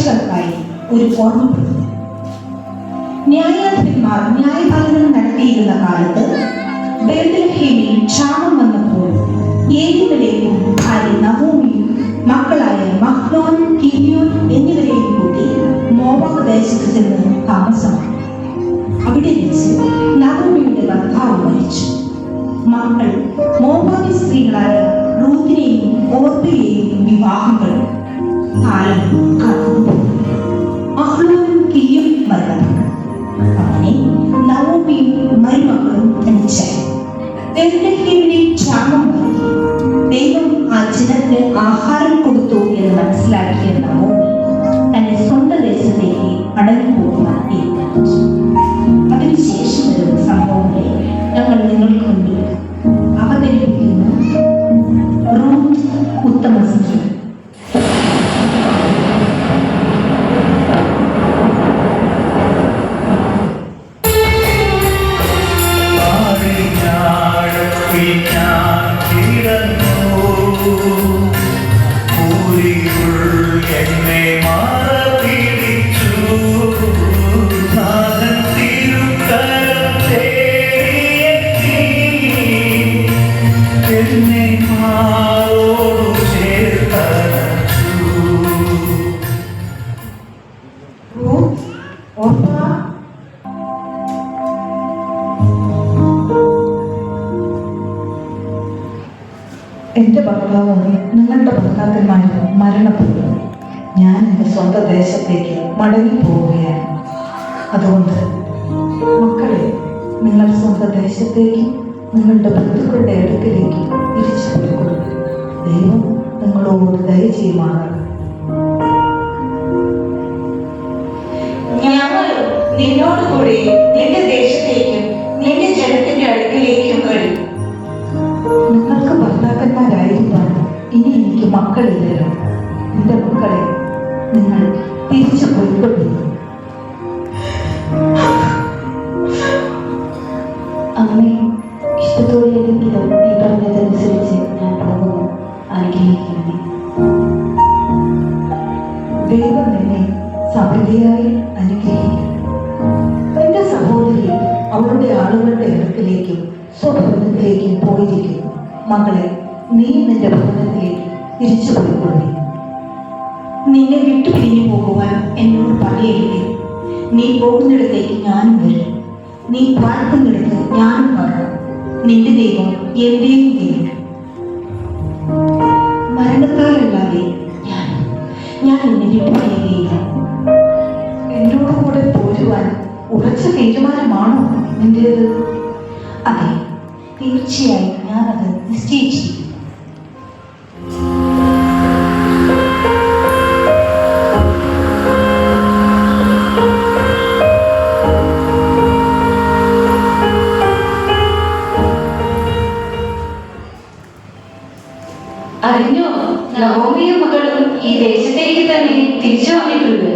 പ്രേക്ഷകർക്കായി ഒരു ഓർമ്മപ്പെടുത്തുന്നു. ന്യായാധിപന്മാർ ന്യായപാലനം നടത്തിയിരുന്ന കാലത്ത് ബേത്ലഹേമിൽ ക്ഷാമം വന്നപ്പോൾ ഏലിമലേക്കും ഭാര്യ നഹോമിയും മക്കളായ മഹ്ലോൻ, കില്യോൻ എന്നിവരെയും കൂട്ടി മോവാബ് ദേശത്ത് ചെന്ന് താമസമായി. അവിടെ വെച്ച് നഹോമിയുടെ ഭർത്താവ് മരിച്ചു. മക്കൾ മോവാബി സ്ത്രീകളായ റൂത്തിനെയും ഓർപ്പയെയും വിവാഹം കഴിച്ചു. കാലം കടന്നുപോയി. മഹ്ലോനും കില്യോനും മരണപ്പെട്ടു. അങ്ങനെ നഹോമിയും മരുമക്കളും തനിച്ചായി. ബേത്ലഹേമിലെ ക്ഷാമം മാറി. ദൈവം ആ ജനത്തിന് ആഹാരം കൊടുത്തു എന്ന് മനസ്സിലാക്കിയ നഹോമി തന്റെ സ്വന്തം ദേശത്തേക്ക് മടങ്ങിപ്പോകുവാൻ തീരുമാനിച്ചു. അതിനുശേഷം വരുന്ന സംഭവങ്ങളെ ഞങ്ങൾ നിങ്ങൾക്ക് മുന്നിൽ അവതരിപ്പിക്കുന്നു. റൂത്ത് ഉത്തമ സ്ത്രീ. എന്റെ ഭർത്താവും നിങ്ങളുടെ ഭർത്താക്കന്മാരും മരണപ്പെട്ടു. ഞാൻ എൻ്റെ സ്വന്തം ദേശത്തേക്ക് മടങ്ങി പോവുകയാണ്. അതുകൊണ്ട് മക്കളെ, നിങ്ങൾ സ്വന്തം ദേശത്തേക്കും നിങ്ങളുടെ ബന്ധുക്കളുടെ അടുക്കിലേക്ക് തിരിച്ചു പോയിക്കൊള്ളു. ദൈവം നിങ്ങളോട് ദയ ചെയ്യുമാറാണ്. ഞങ്ങളും നിന്നോട് കൂടെ നിന്റെ ദേശത്തേക്കും നിന്റെ ജനത്തിന്റെ അടുക്കിലേക്കും വരും. നിങ്ങൾക്ക് ഭർത്താക്കന്മാരായിരിക്കാം, ഇനി എനിക്ക് മക്കളില്ലല്ലോ. എന്റെ മക്കളെ, നിങ്ങൾ തിരിച്ചു പോയിക്കൊള്ളു. അമ്മേ, ഇഷ്ടത്തോടെയെങ്കിലും നീ പറഞ്ഞതനുസരിച്ച് ഞാൻ പോകുന്നു. അനുഗ്രഹിക്കണമേ. ദൈവം എന്നെ സമൃദ്ധിയായി അനുഗ്രഹിക്കും. എന്റെ സഹോദരി അവളുടെ ആളുകളുടെ അടുക്കിലേക്കും സ്വഭവനത്തിലേക്കും പോയിരിക്കുന്നു. മകളെ, നീ നിന്റെ ഭവനത്തിലേക്ക് തിരിച്ചു പോയിക്കൊള്ളു. നിന്നെ വിട്ടു പിരിഞ്ഞു പോകുവാൻ എന്നോട് പറയരുതേ. നീ പോകുന്നിടത്തേക്ക് ഞാനും വരും. നീ പാർക്കുന്നിടത്ത് ഞാനും പാർക്കും. നിന്റെ ദൈവം എന്റെയും ദൈവം. മരണത്താലല്ലാതെ ഞാൻ നിന്നെ വിട്ടു പിരിയുകയില്ല. എന്നോട് കൂടെ പോരുവാൻ ഉറച്ച തീരുമാനമാണോ നിന്റേത്? അതെ, തീർച്ചയായും ഞാനത് നിശ്ചയിച്ചിരിക്കുന്നു. അറിഞ്ഞോ, നഹോമിയും മകളും ഈ ദേശത്തേക്ക് തന്നെ തിരിച്ചു വന്നിട്ടുണ്ട്.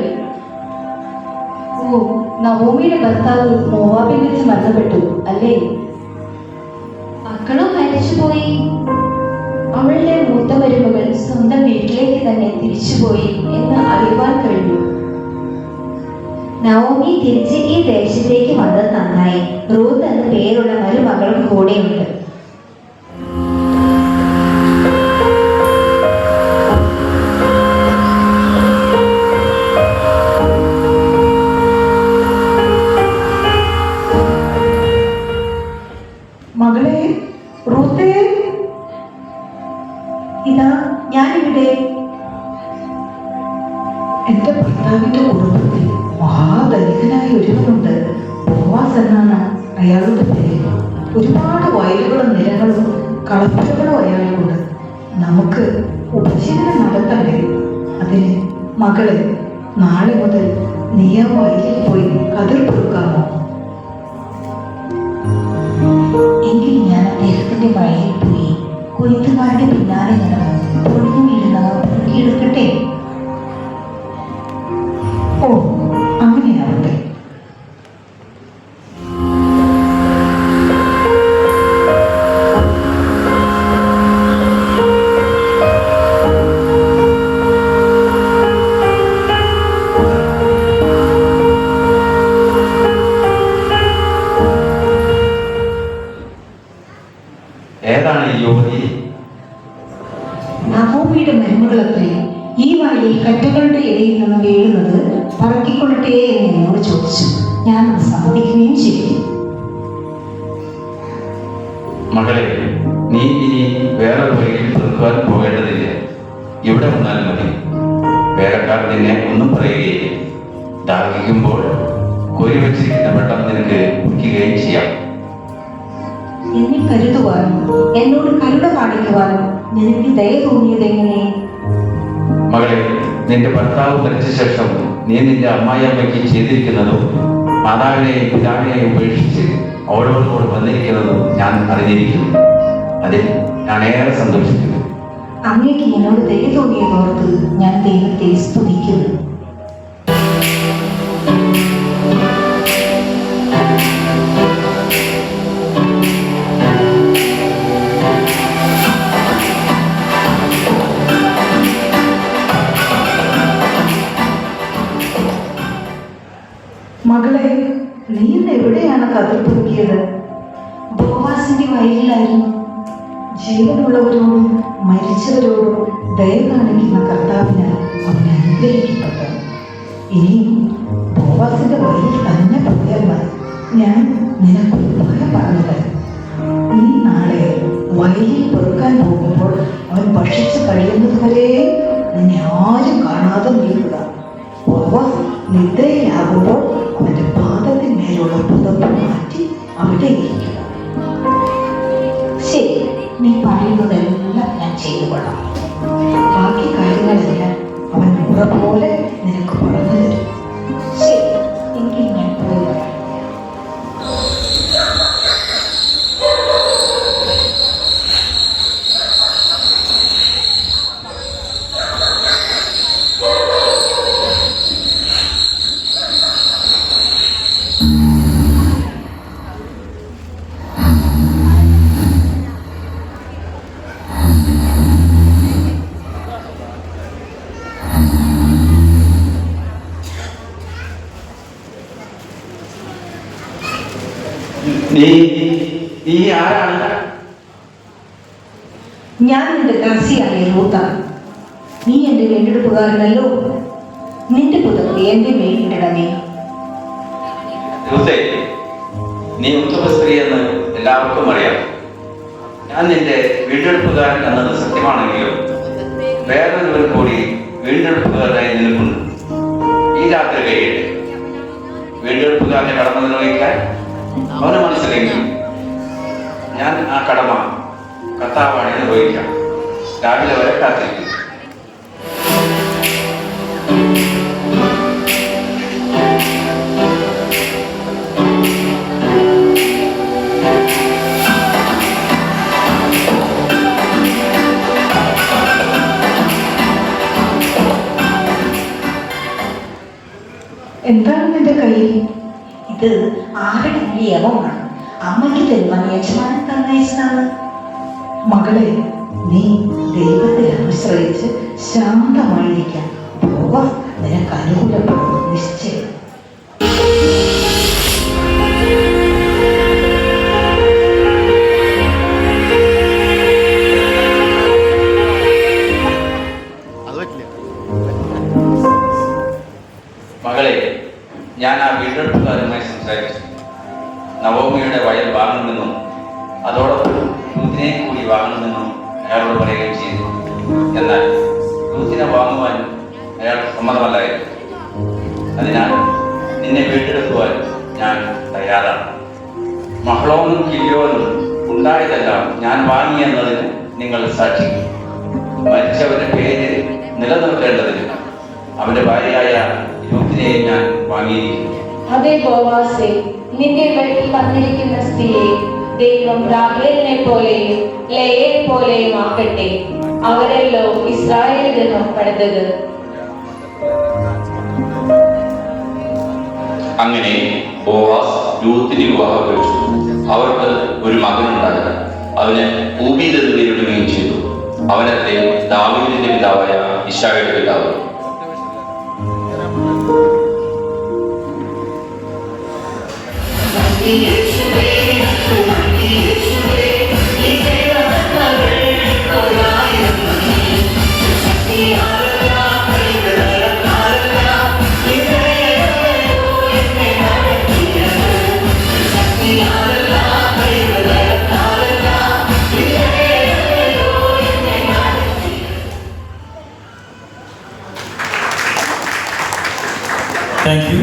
ഓ, നഹോമിയുടെ ഭർത്താവ് മോവാബിൽ വെച്ച് മരണപ്പെട്ടു അല്ലേ? മക്കളും മരിച്ചുപോയി. അവളുടെ മൂത്ത മരുമകൾ സ്വന്തം വീട്ടിലേക്ക് തന്നെ തിരിച്ചുപോയി എന്ന് അറിയുവാൻ കഴിഞ്ഞു. നവോമി തിരിച്ച് ഈ ദേശത്തേക്ക് വന്നത് നന്നായി. റൂത്ത് എന്ന പേരുള്ള മരുമകളും കൂടെയുണ്ട്. മകളെ റൂത്തേ, ഇതാ ഞാനിവിടെ. എന്റെ ഭർത്താവിന്റെ കുടുംബത്തിൽ മഹാധനികനായ ഒരുവനുണ്ട്. ബോവാസ് എന്നാണ് അയാളുടെ പേര്. ഒരുപാട് വയലുകളും നിലങ്ങളും കളപ്പുരകളും അയാൾക്കുണ്ട്. നമുക്ക് ഉപജീവനം നടത്തണ്ടേ? അതിന് മകളെ, നാളെ മുതൽ നീ ആ വയലിൽ പോയി കതിർ കൊടുക്കാമോ? എങ്കിൽ ഞാൻ അദ്ദേഹത്തിന്റെ വയലിൽ പോയി കൊയ്ത്തുകാരുടെ പിന്നാലെ നടന്ന് പൊടിഞ്ഞു വീഴുന്നവ പൊറുക്കിയെടുക്കട്ടെ. ഓ, അങ്ങനെയാവട്ടെ. പോയി? നവോമിയുടെ മരുമകളത്രേ ഈ വഴിയിൽ കറ്റകളുടെ ഇടയിൽ നിന്ന് വീഴുന്നത് പറക്കിക്കൊള്ളട്ടെ എന്ന് എന്നോട് ചോദിച്ചു. ഞാൻ അത് സമ്മതിക്കുകയും ചെയ്തു. മകളെ, നീ ഇനി വേറൊരു വഴിയിൽ തീർക്കുവാൻ പോകേണ്ടതില്ല. ഇവിടെ വന്നാലും മതി. വേറെക്കാർ നിന്നെ ഒന്നും പറയുകയില്ല. ദാഹിക്കുമ്പോൾ കോരി വച്ചിരിക്കുന്ന വെള്ളം നിനക്ക് കുടിക്കുകയും ചെയ്യാം. എന്നെ കരുതുവാനും എന്നോട് കരുണ കാണിക്കുവാനും നിനക്ക് ദയ തോന്നിയത് എങ്ങനെ? മകളെ, നിന്റെ ഭർത്താവ് മരിച്ച ശേഷം നീ നിന്റെ അമ്മായിയമ്മയ്ക്ക് ചെയ്തിരിക്കുന്നതും മാതാവിനെയും പിതാവിനെയും ഉപേക്ഷിച്ച് അവരോട് വന്നിരിക്കുന്നതും ഞാൻ അറിഞ്ഞിരിക്കുന്നു. അതിൽ ഞാൻ ഏറെ സന്തോഷിക്കുന്നു. അങ്ങേക്ക് എന്നോട് ദയ തോന്നിയതോർത്ത് ഞാൻ ദൈവത്തെ സ്തുതിക്കുന്നു. മകളെ, നീ ഇന്ന് എവിടെയാണ് കതിർ പൊറുക്കിയത്? ബോവാസിന്റെ വയലിലായിരുന്നു. ജീവനുള്ളവരോടും മരിച്ചവരോടും ദയ കാണിക്കുന്ന കർത്താവിന് അവൻ അനുഗ്രഹിക്കപ്പെട്ടു. ഇനിയും ബോവാസിന്റെ വയലിൽ തന്നെ പോയാൽ മതി. ഞാൻ നിനക്ക് ഉപായം പറഞ്ഞു തരാം. നീ നാളെ വയലിൽ പൊറുക്കാൻ പോകുമ്പോൾ അവൻ ഭക്ഷിച്ച് കഴിയുന്നത് വരെ നിന്നെ ആരും കാണാതെ നീക്കുക. ബോവാസ് നിദ്രയിലാകുമ്പോൾ അവന്റെ പാദത്തിന്മേലുള്ള പുതപ്പ് മാറ്റി അവിടെ ഇരിക്കുക. ശരി, നീ പറയുന്നതെല്ലാം ഞാൻ ചെയ്തു കൊള്ളാം. ബാക്കി കാര്യങ്ങളെല്ലാം അവൻ മുറ പോലെ നിനക്ക് പറഞ്ഞു തരും. ശരി, എങ്കിൽ ഞാൻ പോയി വരാം. നീ ആരാണ്? ഞാൻ നിന്റെ ദാസിയായ റൂത്താണ്. നീ എന്റെ വീണ്ടെടുപ്പുകാരനല്ലോ. നിന്റെ പുതപ്പ് എന്റെ മേലിടണമേ. രൂത്തേ, നീ ഉത്തമ സ്ത്രീ എന്ന് എല്ലാവർക്കും അറിയാം. ഞാൻ നിന്റെ വീണ്ടെടുപ്പുകാരൻ എന്നത് സത്യമാണെങ്കിലും വേറൊരുവൻ കൂടി വീണ്ടെടുപ്പുകാരനായി നിൽക്കുന്നു. ഈ രാത്രി കഴിയട്ടെ. വീണ്ടെടുപ്പുകാരനെ കടമ നിർവഹിക്കാൻ അവന് മനസ്സിലെങ്കിൽ ഞാൻ ആ കടമ കർത്താവാണ് നിർവഹിക്കാം. രാവിലെ വരെ കാത്തിരിക്കും. എന്താണ് നിന്റെ കയ്യിൽ? ഇത് 6 ടങ്കി യവമാണ്. അമ്മയ്ക്ക് തരുവാൻ യജമാനൻ തന്നയച്ചതാണ്. മകളെ, നീ ദൈവത്തെ ആശ്രയിച്ച് ശാന്തമായിരിക്കാൻ. ബോവാസ് നിനക്ക് അനുകൂലപ്പെടും നിശ്ചയം. മകളെ, ഞാൻ ആ വീണ്ടെടുപ്പുകാരുമായി സംസാരിച്ചു. നവോമിയുടെ വയൽ വാങ്ങണമെന്നും അതോടൊപ്പം ൂത്തിനെ കൂടി വാങ്ങണമെന്നും അയാളോട് പറയുകയും ചെയ്തു. എന്നാൽ ൂത്തിനെ വാങ്ങുവാൻ അയാൾ സമ്മതമല്ലായിരുന്നു. അതിനാൽ നിന്നെ വീണ്ടെടുക്കുവാൻ ഞാൻ തയ്യാറാണ്. മഹ്ലോനും കില്യോനും ഉണ്ടായതെല്ലാം ഞാൻ വാങ്ങിയെന്നതിന് നിങ്ങൾ സാക്ഷി. മരിച്ചവന്റെ പേര് നിലനിർത്തേണ്ടതിന് അവന്റെ ഭാര്യയായ യൂത്തിനെ ഞാൻ വാങ്ങിയിരിക്കുന്നു. അതേ ബോവാസേ, നിന്റെ വഴിയിൽ വന്നിരിക്കുന്ന സ്ത്രീയെ ദൈവം റാഹേലിനെ പോലെയും ലേയെ പോലെയും ആക്കട്ടെ. അവരല്ലോ ഇസ്രായേൽ ഗൃഹം പണിതത്. അങ്ങനെ ബോവാസ് രൂത്തിനെ വിവാഹം കഴിച്ചു. അവർക്ക് ഒരു മകനുണ്ടായി. അവന് ഊബീദ് എന്ന് പേരിടുകയും ചെയ്തു. അവനത്തെ ദാവീദിന്റെ പിതാവായ ഇശായിയുടെ പിതാവ്. യേശുവേ, യേശുവേ, യേശുവേ, താങ്ക് യു.